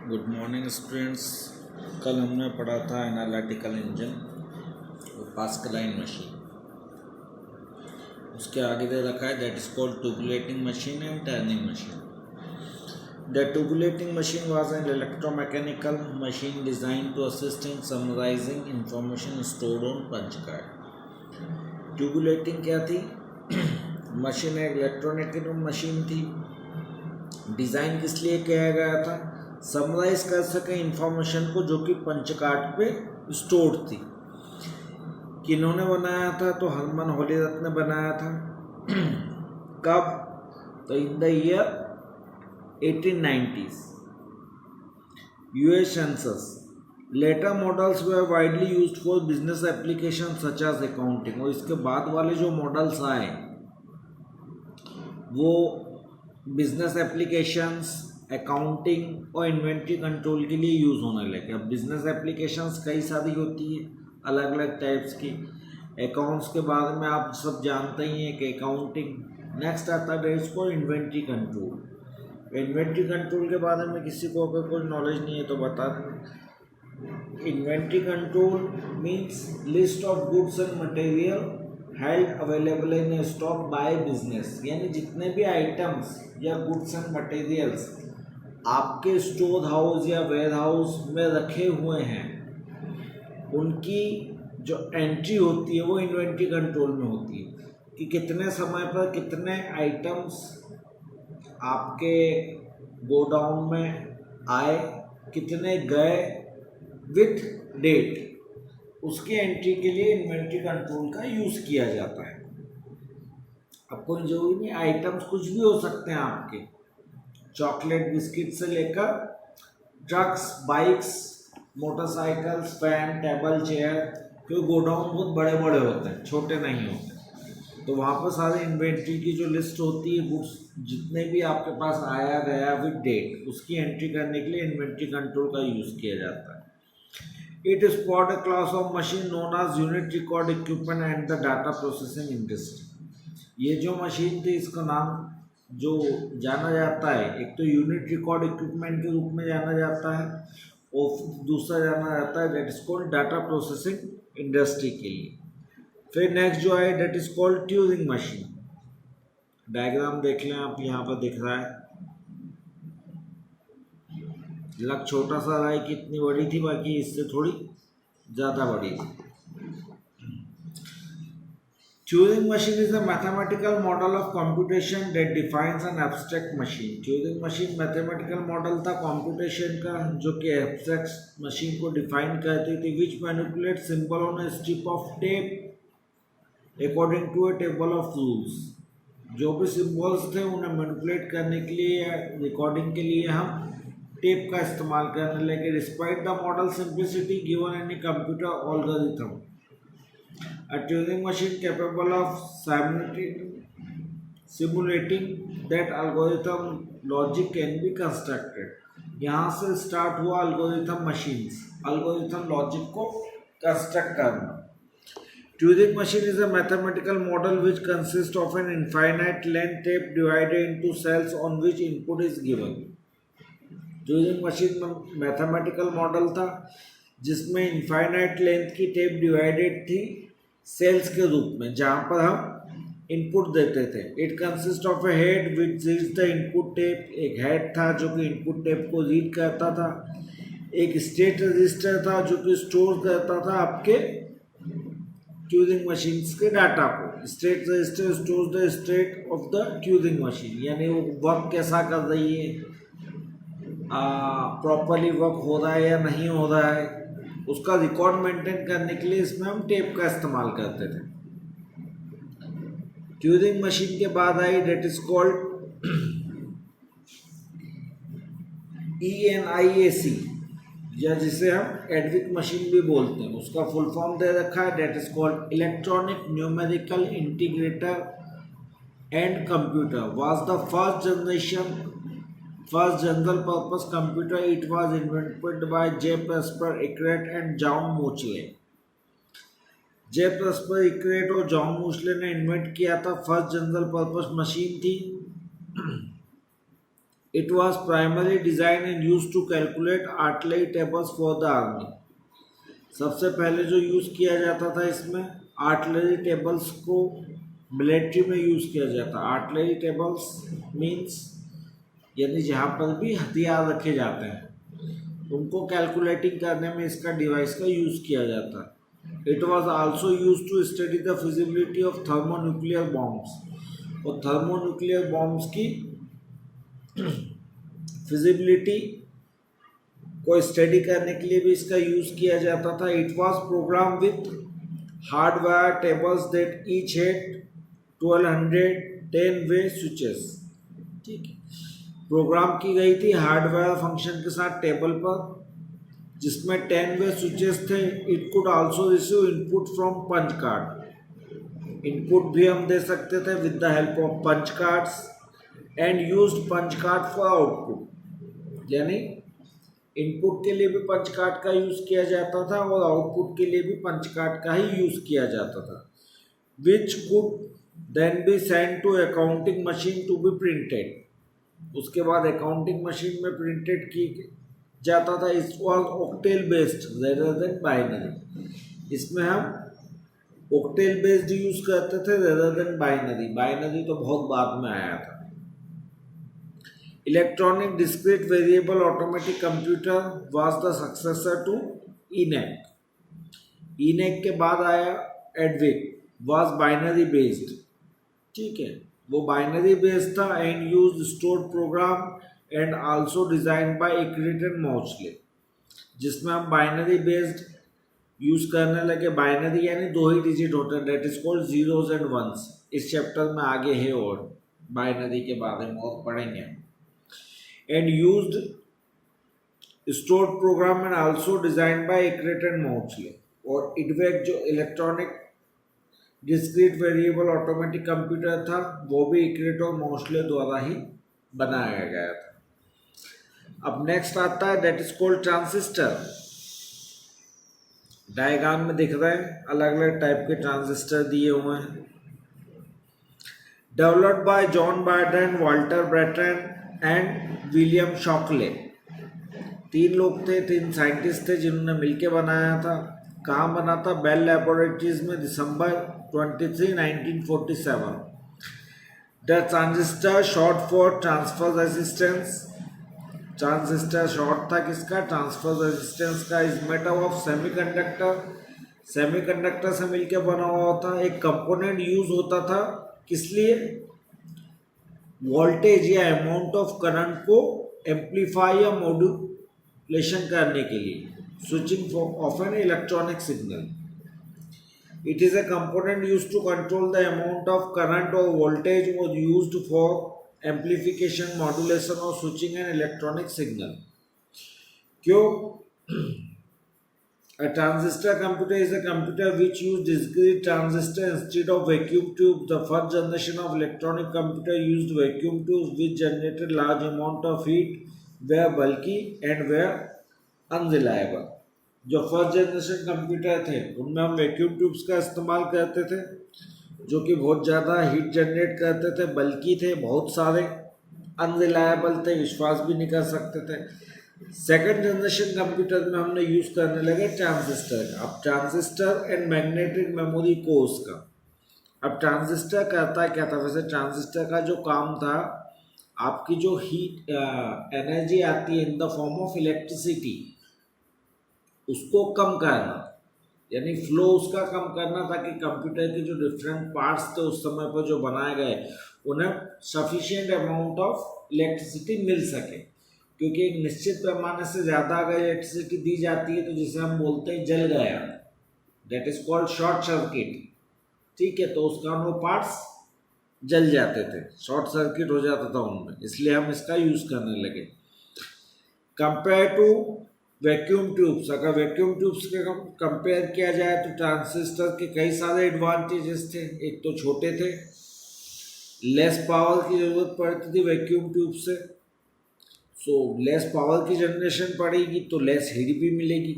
Good morning students. कल हमने पढ़ा था एनालिटिकल इंजन और पास्कलाइन मशीन। उसके आगे दे रखा है that is called tabulating machine and Turing machine. The tabulating machine was an electromechanical machine design to assist in summarising information stored on punch card. Tabulating क्या थी? मशीन एक electronic machine थी। Design किस लिए किया गया था? समराइज कर सके इंफॉर्मेशन को जो कि पंच कार्ड पे स्टोर्ड थी। किन्होंने बनाया था? तो हरमन होलीरथ ने बनाया था। कब? तो in the year 1890s। US census. Later models were widely used for business application such as accounting. और इसके बाद वाले जो मॉडल्स आए वो बिजनेस एप्लीकेशंस, अकाउंटिंग और इन्वेंट्री कंट्रोल के लिए यूज़ होने लगे। अब बिजनेस एप्लीकेशंस कई सारी होती है अलग अलग टाइप्स की। अकाउंट्स के बारे में आप सब जानते ही हैं कि अकाउंटिंग। नेक्स्ट आता है इसको इन्वेंट्री कंट्रोल। इन्वेंट्री कंट्रोल के बारे में किसी को अगर कोई नॉलेज नहीं है तो बता दें। Inventory control means list of goods and material held available in stock by business. यानी जितने भी आइटम्स या गुड्स एंड मटेरियल्स आपके स्टोर हाउस या वेयर हाउस में रखे हुए हैं उनकी जो एंट्री होती है वो इन्वेंट्री कंट्रोल में होती है कि कितने समय पर कितने आइटम्स आपके गोडाउन में आए, कितने गए, विथ डेट। उसकी एंट्री के लिए इन्वेंट्री कंट्रोल का यूज़ किया जाता है। अब कोई जरूरी नहीं, आइटम्स कुछ भी हो सकते हैं आपके, चॉकलेट बिस्किट से लेकर trucks, bikes, motorcycles, fan, table, chair. क्योंकि गोडाउन बहुत बड़े बड़े होते हैं, छोटे नहीं होते। तो वहाँ पर सारे इन्वेंट्री की जो लिस्ट होती है, गुड्स जितने भी आपके पास आया गया विद डेट, उसकी एंट्री करने के लिए इन्वेंट्री कंट्रोल का यूज़ किया जाता है। It is called a class of machine known as unit record equipment and the data processing industry. ये जो मशीन थी इसका नाम जो जाना जाता है, एक तो यूनिट रिकॉर्ड इक्विपमेंट के रूप में जाना जाता है और दूसरा जाना जाता है that is called data processing industry के लिए। फिर नेक्स्ट जो है that is called Turing machine. Diagram देख लें आप, यहाँ पर दिख रहा है। लग छोटा सा रहा है कि इतनी बड़ी थी, बाकी इससे थोड़ी ज़्यादा बड़ी थी। Turing machine is a mathematical model of computation that defines an abstract machine. Turing machine mathematical model था computation का जो कि abstract machine को define करती थी, which manipulate symbol on a strip of tape according to a table of rules. जो भी symbols थे उन्हें manipulate करने के लिए या recording के लिए हम टेप का इस्तेमाल करने लगे। Despite the model simplicity given any computer algorithm, a Turing machine capable of simulating that algorithm logic can be constructed. यहाँ से स्टार्ट हुआ algorithm machines, algorithm logic को construct करना। Turing machine is a mathematical model which consists of an infinite length tape divided into cells on which input is given. Turing machine में mathematical model था जिसमें infinite length की tape divided थी sales के रूप में, जहाँ पर हम इनपुट देते थे। It consist of A head which reads the input tape. एक हेड था जो कि इनपुट टेप को रीड करता था। एक स्टेट रजिस्टर था जो कि स्टोर करता था आपके ट्यूरिंग मशीन के डाटा को। State register store the state of the Turing machine, यानी वो वर्क कैसा कर रही है, प्रॉपरली वर्क हो रहा है या नहीं हो रहा है, उसका रिकॉर्ड मेंटेन करने के लिए इसमें हम टेप का इस्तेमाल करते थे। ट्यूरिंग मशीन के बाद आई डेट इज कॉल्ड ENIAC, या जिसे हम एडविक मशीन भी बोलते हैं। उसका फुल फॉर्म दे रखा है that is called electronic numerical integrator and computer. Was the first general purpose computer. It was invented by J. Presper Eckert and John Mauchly. J. Presper Eckert और John मूचले ने invent किया था। First general purpose machine थी। It was primarily designed and used to calculate artillery tables for the army. सबसे पहले जो use किया जाता था इसमें आर्टिलरी टेबल्स को मिलिट्री में यूज़ किया जाता। आर्टिलरी टेबल्स मींस यानी जहाँ पर भी हथियार रखे जाते हैं उनको कैलकुलेटिंग करने में इसका डिवाइस का यूज़ किया जाता है। It was also use to study the feasibility of thermonuclear bombs और थर्मोन्यूक्लियर बॉम्ब्स की फिजिबिलिटी को स्टडी करने के लिए भी इसका यूज़ किया जाता था। It was program with hardware tables that each had 1210 way switches. ठीक है, प्रोग्राम की गई थी हार्डवेयर फंक्शन के साथ टेबल पर जिसमें 10 वे स्विचेस थे। It could also receive input from punch card. Input भी हम दे सकते थे with the help of punch cards and used punch card for output. यानी इनपुट के लिए भी पंच कार्ड का यूज़ किया जाता था और आउटपुट के लिए भी पंच कार्ड का ही यूज़ किया जाता था। Which could then be send to accounting machine to be printed. उसके बाद अकाउंटिंग मशीन में प्रिंटेड की जाता था। It was octal based rather than binary. इसमें हम ऑक्टेल बेस्ड यूज़ करते थे रेदर देन बाइनरी। बाइनरी तो बहुत बाद में आया था। Electronic discrete variable automatic computer was the successor to ENIAC। ENIAC के बाद आया एडविक वाज बाइनरी बेस्ड। ठीक है, वो बाइनरी बेस्ड था and use stored program and also design by Eckert and Mauchly. जिसमें हम बाइनरी बेस्ड यूज करने लगे। बाइनरी यानी 2 ही डिजिट होते हैं, that is called zeros and ones. इस चैप्टर में आगे है और बाइनरी के बारे में और पढ़ेंगे। And used stored program and also designed by Ecret and Mauchly। और IDVEC जो electronic discrete variable automatic computer था वो भी Ecret और Mauchly द्वारा ही बनाया गया था। अब नेक्स्ट आता है that is called transistor. Diagram में दिख रहे हैं अलग अलग टाइप के ट्रांजिस्टर दिए हुए हैं। Developed by John Barton, Walter Bretton and William Shockley. 3 लोग थे, 3 साइंटिस्ट थे जिन्होंने मिलकर बनाया था। कहाँ बना था? बेल लैबोरेटरीज में दिसंबर 23, 1947। The transistor short for transfer resistance. Transistor short था किसका? ट्रांसफर रेजिस्टेंस का। Is made up of semiconductor. Semiconductor से मिलकर बना हुआ होता। एक कंपोनेंट यूज होता था किस लिए? वोल्टेज या अमाउंट ऑफ करंट को एम्पलीफाई या मॉड्यूलेशन करने के लिए, switching of an electronic signal. It is a component used to control the amount of current और वोल्टेज और यूज्ड फॉर एम्पलीफिकेशन, मॉड्यूलेशन और स्विचिंग एन इलेक्ट्रॉनिक सिग्नल। क्यों? A transistor computer is a computer which uses discrete transistor instead of vacuum tube. The first generation of electronic computer used vacuum tubes which generated large amount of heat, were bulky and were unreliable. जो first generation computer थे उनमें हम vacuum tubes का इस्तेमाल करते थे जो कि बहुत ज़्यादा हीट जनरेट करते थे, बल्कि थे, बहुत सारे, अनरिलायबल थे, विश्वास भी नहीं कर सकते थे। सेकेंड जनरेशन कंप्यूटर में हमने यूज़ करने लगे ट्रांजिस्टर का। अब transistor and magnetic memory course का। अब ट्रांजिस्टर करता क्या था? वैसे ट्रांजिस्टर का जो काम था, आपकी जो हीट एनर्जी आती है in the form of electricity, उसको कम करना, यानी फ्लो उसका कम करना, ताकि कंप्यूटर के जो डिफरेंट पार्ट्स थे उस समय पर जो बनाए गए उन्हें सफिशिएंट अमाउंट ऑफ इलेक्ट्रिसिटी मिल सके। क्योंकि एक निश्चित पैमाने से ज़्यादा अगर इलेक्ट्रिसिटी दी जाती है तो जिसे हम बोलते हैं जल गया, that is called short circuit. ठीक है, तो उस कारण वो पार्ट्स जल जाते थे, शॉर्ट सर्किट हो जाता था उनमें, इसलिए हम इसका यूज़ करने लगे। कंपेयर टू वैक्यूम ट्यूब्स, अगर वैक्यूम ट्यूब्स के कंपेयर किया जाए तो ट्रांजिस्टर के कई सारे एडवांटेजेस थे। एक तो छोटे थे, लेस पावर की ज़रूरत पड़ती थी वैक्यूम ट्यूब से, सो लेस पावर की जनरेशन पड़ेगी तो लेस हीट भी मिलेगी।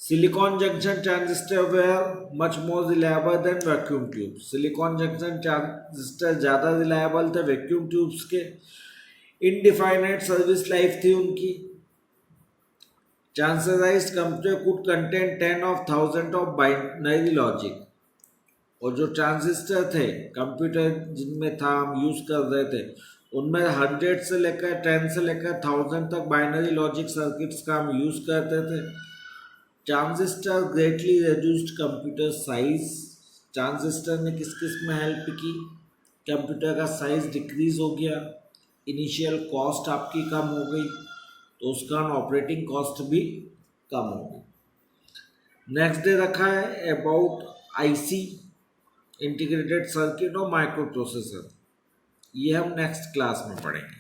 Silicon junction transistor were much more reliable than vacuum tube. Silicon junction transistor ज़्यादा रिलायबल थे वैक्यूम ट्यूब्स के। इनडिफाइनाइट सर्विस लाइफ थी उनकी। चांसेसाइज्ड computer could contain 10 of 1000 of binary logic. और जो ट्रांजिस्टर थे कंप्यूटर जिनमें था हम यूज कर रहे थे, उनमें 100 से लेकर 10 से लेकर 1000 तक बाइनरी लॉजिक सर्किट्स का हम यूज करते थे। Transistor greatly reduced computer size. Transistor ने किस किस में हेल्प की? कंप्यूटर का साइज डिक्रीज हो गया, इनिशियल कॉस्ट आपकी कम हो गई, तो उसका ऑपरेटिंग कॉस्ट भी कम हो गई। नेक्स्ट डे रखा है अबाउट आईसी, इंटीग्रेटेड सर्किट और माइक्रो प्रोसेसर। ये हम नेक्स्ट क्लास में पढ़ेंगे।